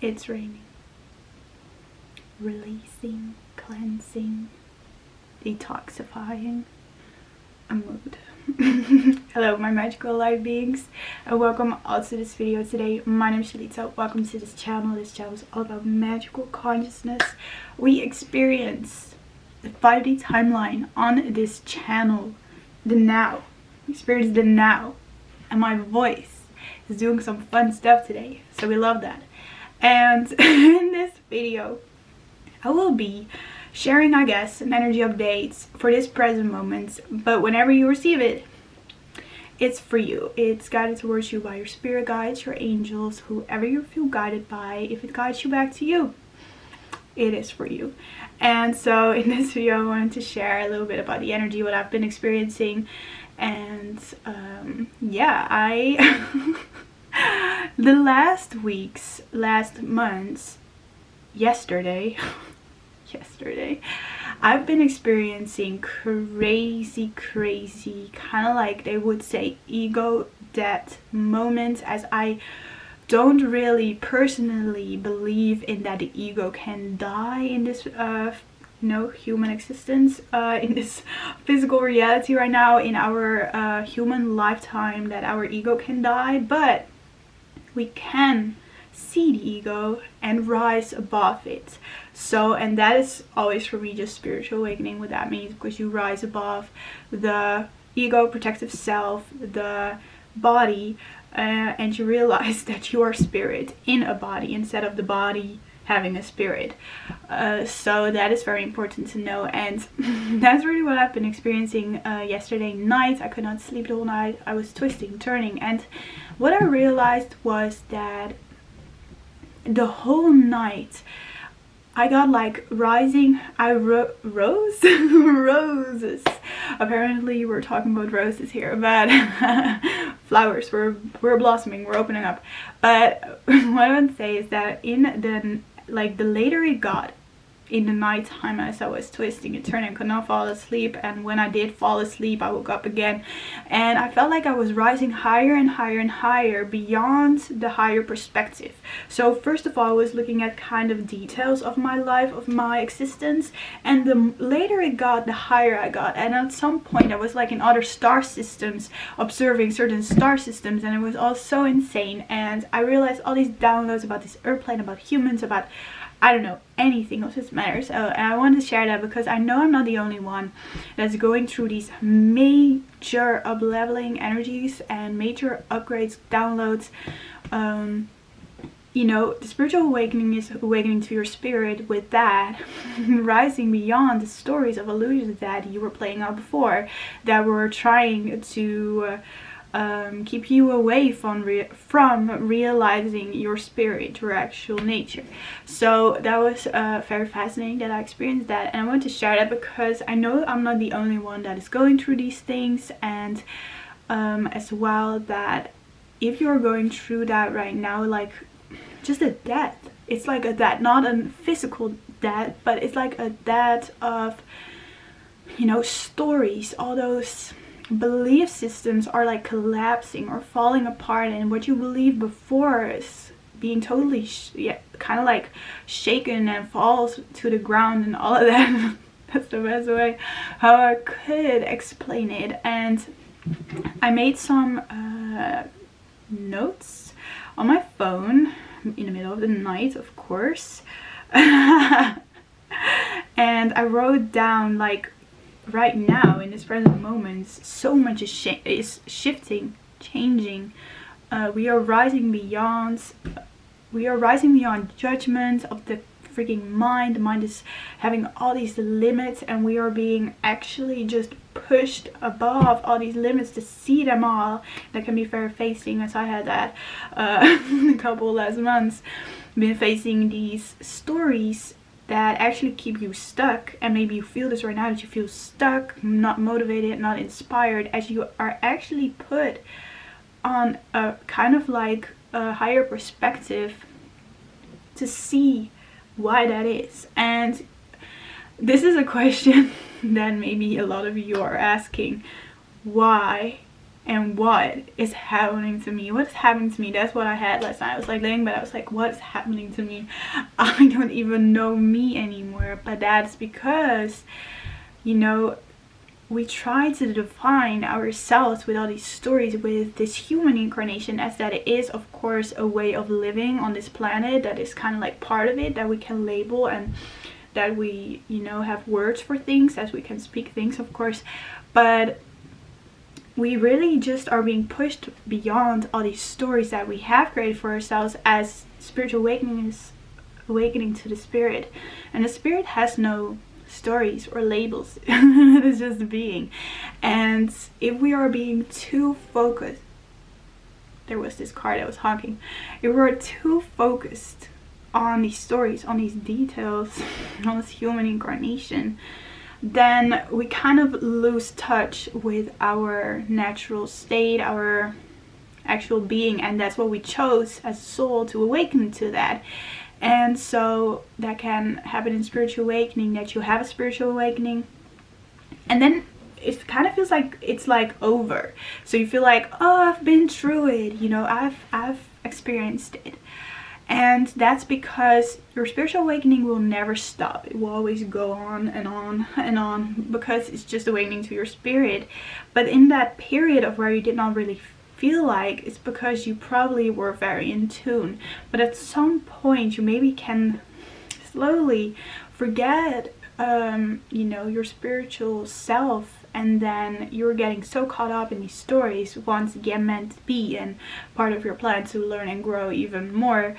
It's raining. Releasing, cleansing, detoxifying. A mood. Hello my magical light beings, and welcome all to this video today. My name is Shalita. Welcome to this channel. This channel is all about magical consciousness. We experience the 5D timeline on this channel, the now. We experience the now, and my voice is doing some fun stuff today, so we love that. And in this video I will be sharing, I guess, some energy updates for this present moment, but whenever you receive it, it's for you. It's guided towards you by your spirit guides, your angels, whoever you feel guided by. If it guides you back to you, it is for you. And so in this video I wanted to share a little bit about the energy, what I've been experiencing. And yeah, the last months, yesterday I've been experiencing crazy kind of like they would say ego death moments, as I don't really personally believe in that the ego can die in this human existence, in this physical reality right now, in our human lifetime, that our ego can die, but we can see the ego and rise above it. So, and that is always for me just spiritual awakening, what that means, because you rise above the ego, protective self, the body, and you realize that you are spirit in a body instead of the body having a spirit. So that is very important to know, and that's really what I've been experiencing yesterday night. I could not sleep the whole night. I was twisting, turning, and what I realized was that the whole night I got like rising, roses. Apparently we're talking about roses here, but flowers, we're blossoming, we're opening up. But what I want to say is that in the later it got in the night time, as I was twisting and turning, I could not fall asleep, and when I did fall asleep I woke up again, and I felt like I was rising higher and higher and higher beyond the higher perspective. So first of all, I was looking at kind of details of my life, of my existence, and the later it got, the higher I got. And at some point I was like in other star systems, observing certain star systems, and it was all so insane. And I realized all these downloads about this airplane, about humans, about I don't know, anything else that matters. And I wanted to share that because I know I'm not the only one that's going through these major up-leveling energies and major upgrades, downloads. You know, the spiritual awakening is awakening to your spirit with that, rising beyond the stories of illusions that you were playing out before, that were trying to keep you away from realizing your spirit, your actual nature. So that was very fascinating that I experienced that, and I want to share that because I know I'm not the only one that is going through these things, and as well that if you're going through that right now, like just a death, it's like a death, not a physical death, but it's like a death of, you know, stories. All those belief systems are like collapsing or falling apart, and what you believed before is being totally kind of like shaken and falls to the ground and all of that. That's the best way how I could explain it. And I made some notes on my phone in the middle of the night, of course. And I wrote down, like, right now in this present moment, so much is shifting, changing. We are rising beyond judgment of the freaking mind. The mind is having all these limits, and we are being actually just pushed above all these limits to see them all. That can be very facing, as I had that a couple last months, been facing these stories that actually keep you stuck. And maybe you feel this right now, that you feel stuck, not motivated, not inspired, as you are actually put on a kind of like a higher perspective to see why that is. And this is a question that maybe a lot of you are asking. Why and what is happening to me? What is happening to me? That's what I had last night. I was like laying but I was like, what is happening to me? I don't even know me anymore. But that's because, you know, we try to define ourselves with all these stories, with this human incarnation, as that it is of course a way of living on this planet, that is kind of like part of it, that we can label, and that we, you know, have words for things, as we can speak things, of course. But we really just are being pushed beyond all these stories that we have created for ourselves, as spiritual awakening is awakening to the spirit. And the spirit has no stories or labels. It is just being. And if we are being too focused, there was this car that was honking, if we're too focused on these stories, on these details, on this human incarnation, then we kind of lose touch with our natural state, our actual being. And that's what we chose as a soul, to awaken to that. And so that can happen in spiritual awakening, that you have a spiritual awakening, and then it kind of feels like it's like over. So you feel like, oh, I've been through it, you know, I've experienced it. And that's because your spiritual awakening will never stop. It will always go on and on and on, because it's just awakening to your spirit. But in that period of where you did not really feel like, it's because you probably were very in tune. But at some point you maybe can slowly forget you know, your spiritual self, and then you're getting so caught up in these stories, once again meant to be and part of your plan to learn and grow even more.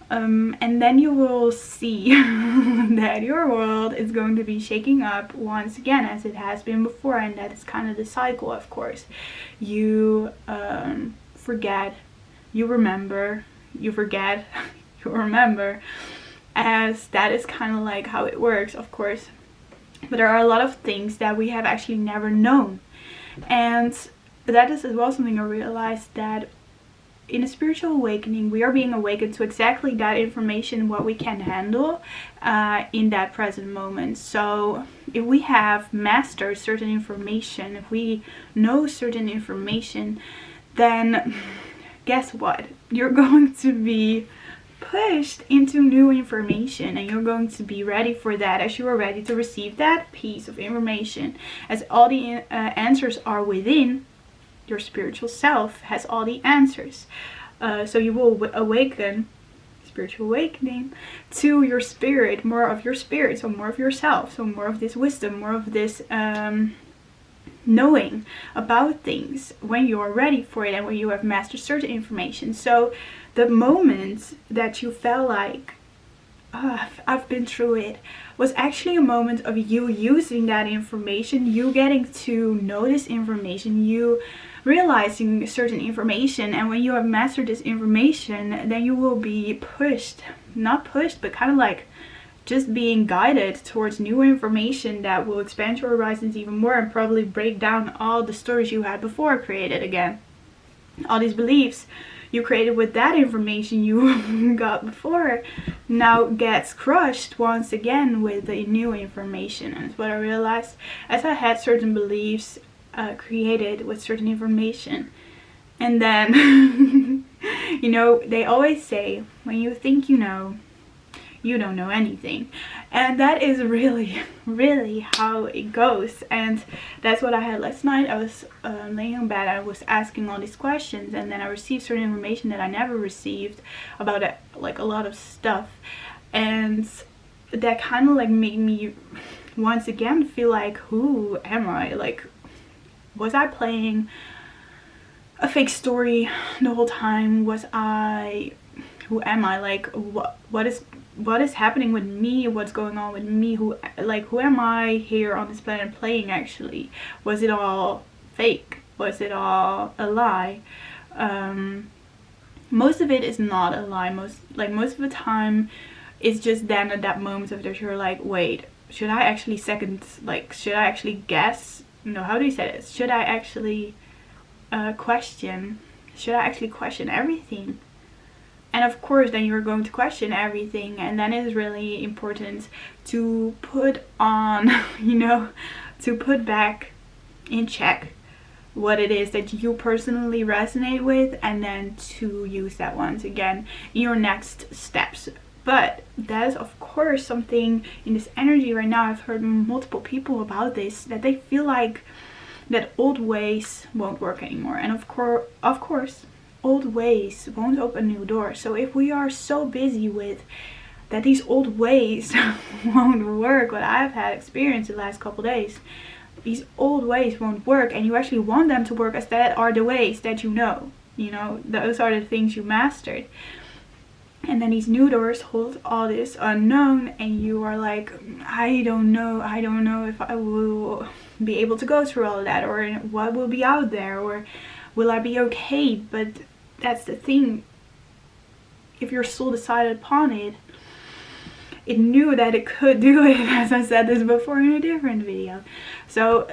And then you will see that your world is going to be shaking up once again, as it has been before. And that is kind of the cycle, of course. You forget, you remember, you forget, you remember, as that is kind of like how it works, of course. But there are a lot of things that we have actually never known. And that is as well something I realized, that in a spiritual awakening, we are being awakened to exactly that information, what we can handle in that present moment. So if we have mastered certain information, if we know certain information, then guess what? You're going to be pushed into new information, and you're going to be ready for that, as you are ready to receive that piece of information, as all the answers are within. Your spiritual self has all the answers. So you will awaken, spiritual awakening, to your spirit, more of your spirit, so more of yourself, so more of this wisdom, more of this knowing about things, when you are ready for it and when you have mastered certain information. So the moment that you felt like, oh, I've been through it, was actually a moment of you using that information, you getting to know this information, you realizing certain information. And when you have mastered this information, then you will be pushed, not pushed, but kind of like just being guided towards new information that will expand your horizons even more, and probably break down all the stories you had before created again. All these beliefs you created with that information you got before now gets crushed once again with the new information. And it's what I realized, as I had certain beliefs created with certain information. And then you know, they always say, when you think you know, you don't know anything. And that is really, really how it goes. And that's what I had last night. I was laying in bed, I was asking all these questions, and then I received certain information that I never received about it, like a lot of stuff. And that kind of like made me once again feel like, who am I? Like, was I playing a fake story the whole time? Was I, who am I? Like, what is happening with me? What's going on with me? Who am I here on this planet playing actually? Was it all fake? Was it all a lie? Most of it is not a lie. Most of the time it's just then at that moment of that you're like, wait, should I actually should I actually guess? No, how do you say this? Should I actually question? Should I actually question everything? And of course, then you're going to question everything. And then it is really important to put on, you know, to put back in check what it is that you personally resonate with, and then to use that once again in your next steps. But that is of course something in this energy right now. I've heard multiple people about this, that they feel like that old ways won't work anymore. And of course old ways won't open new doors. So if we are so busy with that these old ways won't work, what I've had experience the last couple days, these old ways won't work, and you actually want them to work, as that are the ways that you know, those are the things you mastered. And then these new doors hold all this unknown, and you are like, I don't know if I will be able to go through all of that, or what will be out there, or will I be okay? But that's the thing, if your soul decided upon it, it knew that it could do it, as I said this before in a different video. So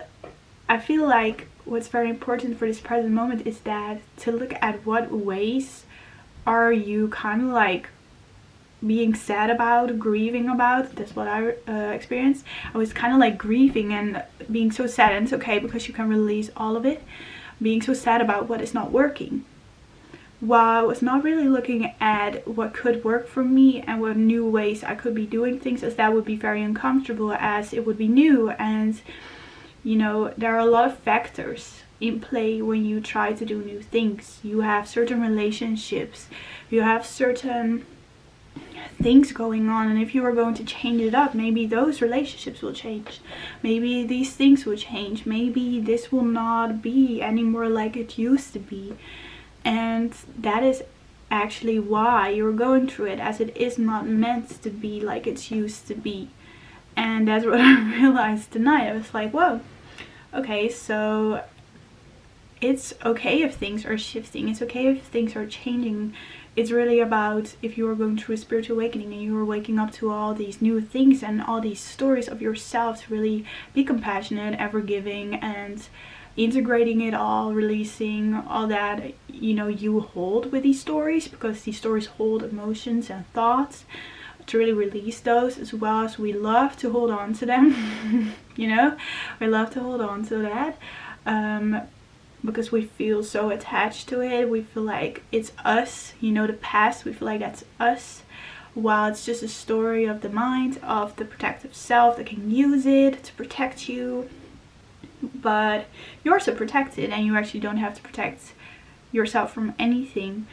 I feel like what's very important for this present moment is that to look at what ways are you kind of like being sad about, grieving about. That's what I experienced. I was kind of like grieving and being so sad, and it's okay because you can release all of it. Being so sad about what is not working, while I was not really looking at what could work for me and what new ways I could be doing things, as that would be very uncomfortable, as it would be new. And there are a lot of factors in play when you try to do new things. You have certain relationships, you have certain things going on, and if you are going to change it up, maybe those relationships will change, maybe these things will change, maybe this will not be anymore like it used to be. And that is actually why you're going through it, as it is not meant to be like it's used to be. And that's what I realized tonight. I was like, whoa, okay, so it's okay if things are shifting, it's okay if things are changing. It's really about, if you are going through a spiritual awakening and you are waking up to all these new things and all these stories of yourself, to really be compassionate, ever giving, and integrating it all, releasing all that you hold with these stories, because these stories hold emotions and thoughts, to really release those, as well as we love to hold on to them. We love to hold on to that, because we feel so attached to it. We feel like it's us, the past, we feel like that's us, while it's just a story of the mind, of the protective self that can use it to protect you. But you're so protected, and you actually don't have to protect yourself from anything,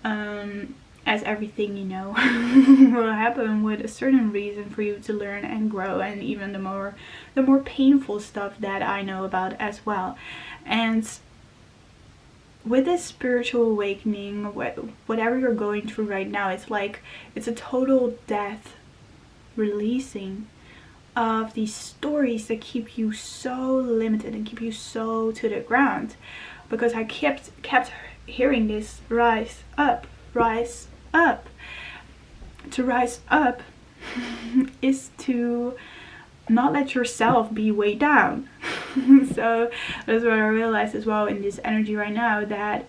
as everything will happen with a certain reason for you to learn and grow, and even the more painful stuff that I know about as well. And with this spiritual awakening, whatever you're going through right now, it's a total death, releasing of these stories that keep you so limited and keep you so to the ground. Because I kept hearing this, rise up, rise up. To rise up is to not let yourself be weighed down. So that's what I realized as well in this energy right now, that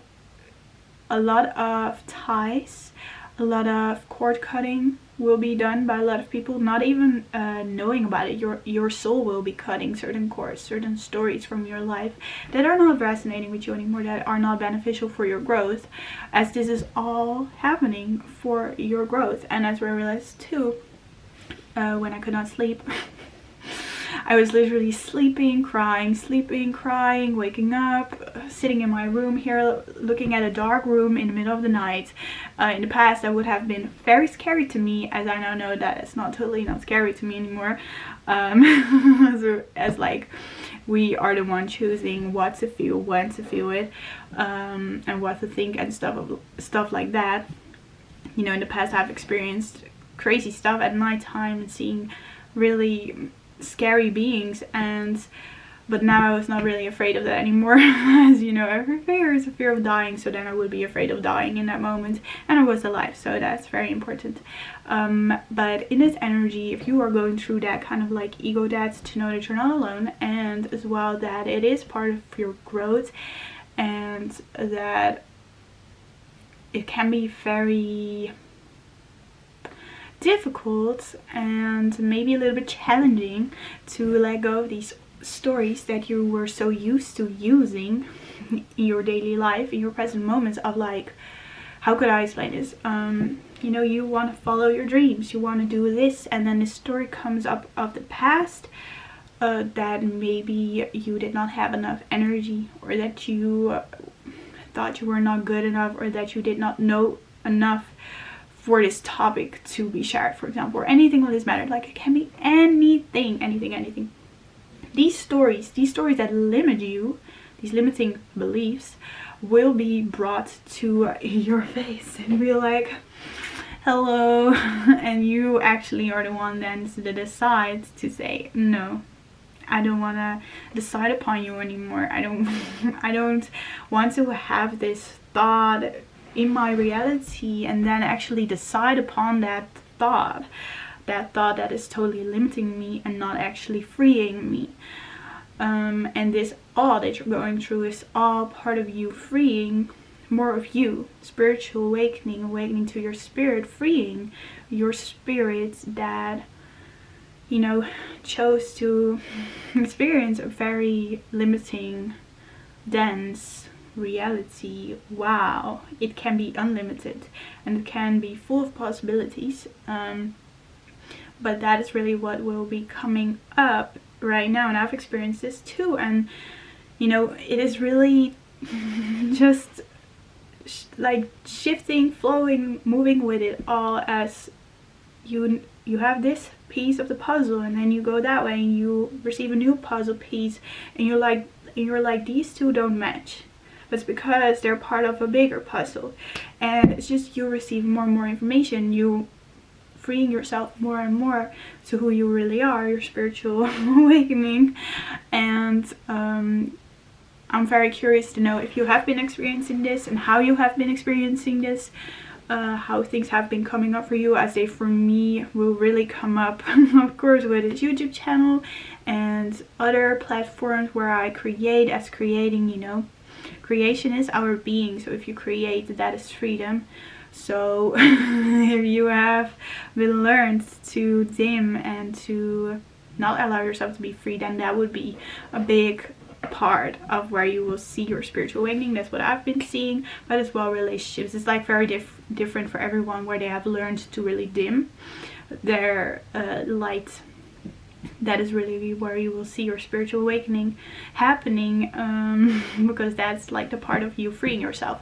a lot of ties, a lot of cord cutting will be done by a lot of people, not even knowing about it. Your soul will be cutting certain cords, certain stories from your life that are not resonating with you anymore, that are not beneficial for your growth, as this is all happening for your growth. And that's what I realized too, when I could not sleep. I was literally sleeping, crying, waking up, sitting in my room here, looking at a dark room in the middle of the night. In the past, that would have been very scary to me, as I now know that it's not scary to me anymore. As like, we are the one choosing what to feel, when to feel it, and what to think, and stuff like that. In the past, I've experienced crazy stuff at nighttime and seeing really scary beings, but now I was not really afraid of that anymore. As every fear is a fear of dying, so then I would be afraid of dying in that moment, and I was alive, so that's very important. But in this energy, if you are going through that kind of like ego death, to know that you're not alone, and as well that it is part of your growth, and that it can be very difficult and maybe a little bit challenging to let go of these stories that you were so used to using in your daily life, in your present moments, of like, how could I explain this? You know, you want to follow your dreams, you want to do this, and then this story comes up of the past, that maybe you did not have enough energy, or that you thought you were not good enough, or that you did not know enough for this topic to be shared, for example, or anything on this matter. Like, it can be anything. These stories that limit you, these limiting beliefs, will be brought to your face and be like, hello. And you actually are the one then that decides to say, no, I don't want to decide upon you anymore. I don't want to have this thought in my reality and then actually decide upon that thought that is totally limiting me and not actually freeing me. And this all that you're going through is all part of you freeing more of you, spiritual awakening to your spirit, freeing your spirit that, you know, chose to experience a very limiting, dense reality. Wow, it can be unlimited and it can be full of possibilities, but that is really what will be coming up right now, and I've experienced this too. And you know, it is really just like shifting, flowing, moving with it all, as you have this piece of the puzzle and then you go that way and you receive a new puzzle piece, and you're like these two don't match, but it's because they're part of a bigger puzzle. And it's just you receive more and more information, you freeing yourself more and more to who you really are, your spiritual awakening. And I'm very curious to know if you have been experiencing this and how you have been experiencing this, how things have been coming up for you, as they for me will really come up of course with this YouTube channel and other platforms where I create, as creating, you know, creation is our being. So if you create, that is freedom. So if you have been learned to dim and to not allow yourself to be free, then that would be a big part of where you will see your spiritual awakening. That's what I've been seeing. But as well, relationships, it's like very different for everyone, where they have learned to really dim their light. That is really where you will see your spiritual awakening happening, because that's like the part of you freeing yourself.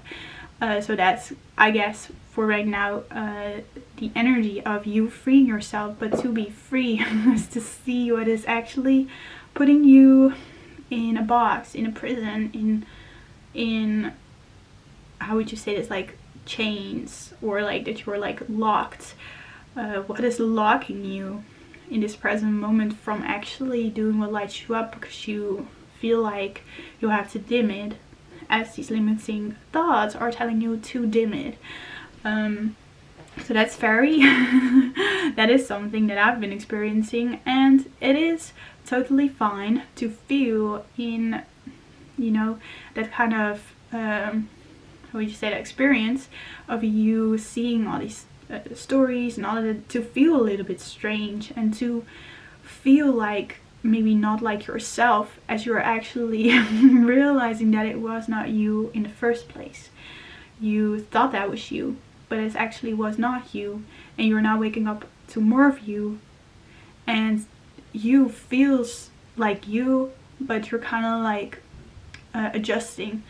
So that's, I guess, for right now, the energy of you freeing yourself. But to be free is to see what is actually putting you in a box, in a prison, in how would you say this, like chains, or like that you're like locked. What is locking you in this present moment from actually doing what lights you up, because you feel like you have to dim it, as these limiting thoughts are telling you to dim it. So that's very that is something that I've been experiencing, and it is totally fine to feel in, you know, that kind of how would you say, that experience of you seeing all these stories and all of that, to feel a little bit strange and to feel like maybe not like yourself, as you're actually realizing that it was not you in the first place. You thought that was you, but it actually was not you, and you're now waking up to more of you, and you feels like you, but you're kind of like adjusting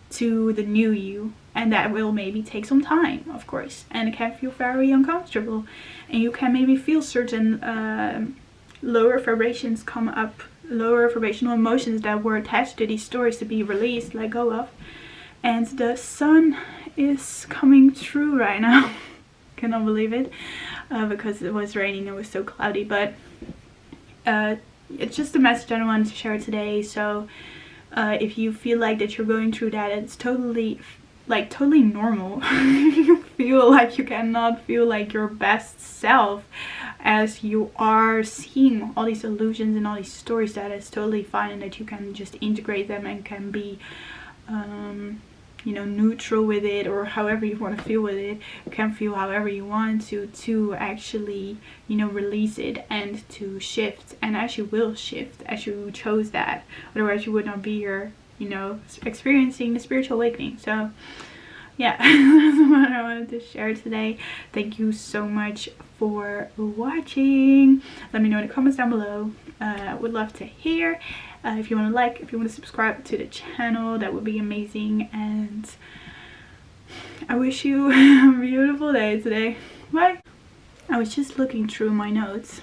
to the new you, and that will maybe take some time, of course, and it can feel very uncomfortable, and you can maybe feel certain lower vibrations come up, lower vibrational emotions that were attached to these stories to be released, let go of. And the sun is coming through right now. Cannot believe it, because it was raining, it was so cloudy, but it's just a message I wanted to share today. So if you feel like that you're going through that, it's totally normal. You feel like you cannot feel like your best self as you are seeing all these illusions and all these stories. That is totally fine, and that you can just integrate them and can be you know, neutral with it, or however you want to feel with it. You can feel however you want to actually, you know, release it and to shift, and actually will shift as you chose that. Otherwise you would not be here, you know, experiencing the spiritual awakening. So yeah, that's what I wanted to share today. Thank you so much for watching. Let me know in the comments down below. I would love to hear. If you want to like, if you want to subscribe to the channel, that would be amazing. And I wish you a beautiful day today. Bye. I was just looking through my notes,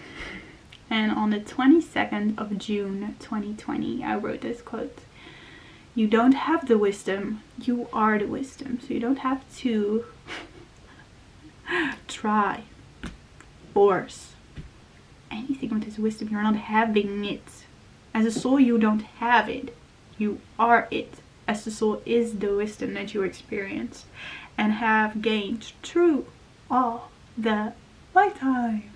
and on the 22nd of June 2020 I wrote this quote: "You don't have the wisdom, you are the wisdom." So you don't have to try, force anything with this wisdom. You're not having it. As a soul, you don't have it. You are it. As the soul is the wisdom that you experienced and have gained through all the lifetime.